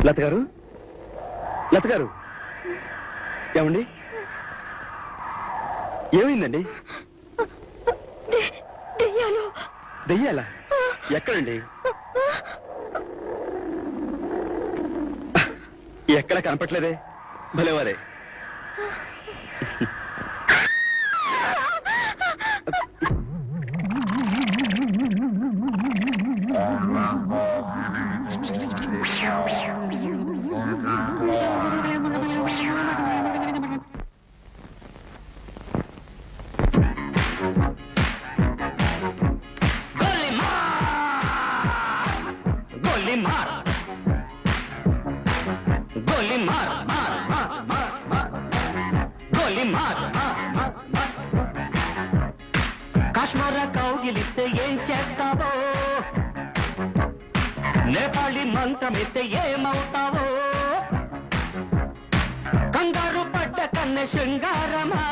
లత గారు, లత గారు, ఏమండి? ఏమైందండి? దెయ్యాలా? ఎక్కడండి? ఎక్కడ కనపట్లేదే. భలేవారే. కాశ్మీర కౌగిలిస్తే ఏం చేస్తావో, నేపాళి మంత్రమిస్తే ఏమవుతావో, కంగారు పడ్డ కన్నె శృంగారమా,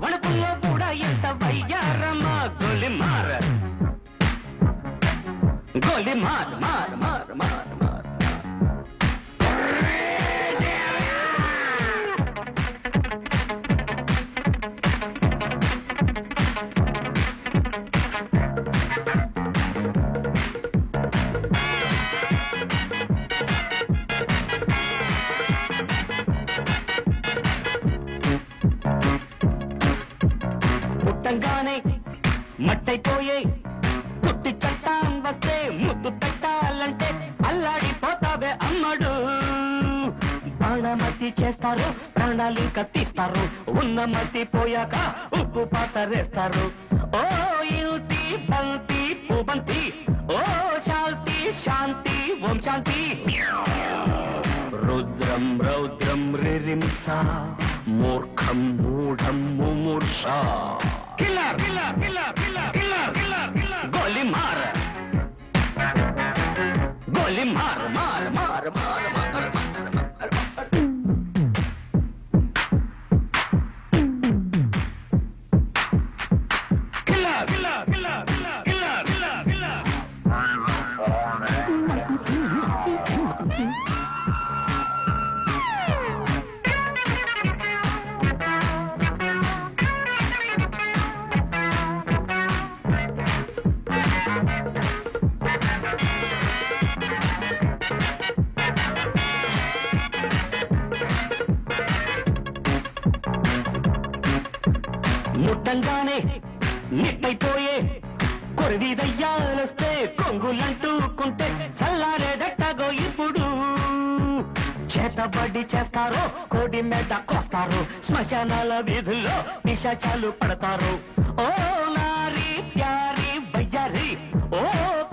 వణుకుల్లో కూడా ఎంత వయ్యారమా. గోలి మార్ గోలి మార్ మార్ మార్ మార్ మార్. పుట్టంగానే మట్టైపోయే కుట్టి చట్టాం వస్తే ముద్దు పెట్టాలంటే అల్లాడిపోతావే అమ్మడు. బాణమతి చేస్తారు, ప్రాణాలు కత్తిస్తారు, ఉన్న మతి పోయాక ఉప్పు పాతరేస్తారు. ఓ యుతి బంతి పూబంతి, ఓ శాంతి శాంతి ఓం శాంతి. రుద్రం రౌద్రం రిరింస, మూర్ఖం మూఢం ముమూర్ష. Killer killer killer killer killer killer killer. గోలి మార్ గోలి మార్ మార్ మార్ మార్ మార్. Killer killer killer killer killer killer killer. ముట్టంగానే నిట్టయిపోయే కొరివి దయ్యాలొస్తే కొంగులంటూకుంటే చల్లారేదట్టగో ఇప్పుడు. చేతబడి చేస్తారు, కోడి మెడ కోస్తారు, శ్మశానాల వీధుల్లో పిశాచాలు పడతారు. ఓ నారి ప్యారి బయ్యారి, ఓ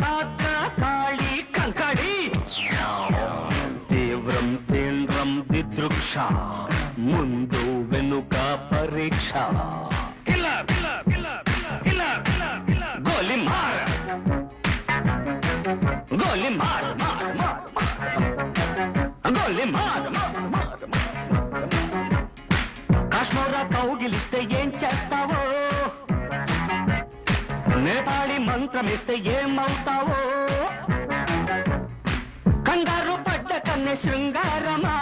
పాత్ర కాళి కంకడి. తీవ్రం తీవ్రం దిదృక్ష, ముందు వెనుక పరీక్ష. గోలి మార్ గోలి మార్ మార్ మార్ గోలి మార్ మార్ మార్. కాశ్మీర కౌగిలిస్తే ఏం చేస్తావో, నేపాళి మంత్రమిస్తే ఏమవుతావో, కంగారు పడ్డ కన్నె శృంగారమా,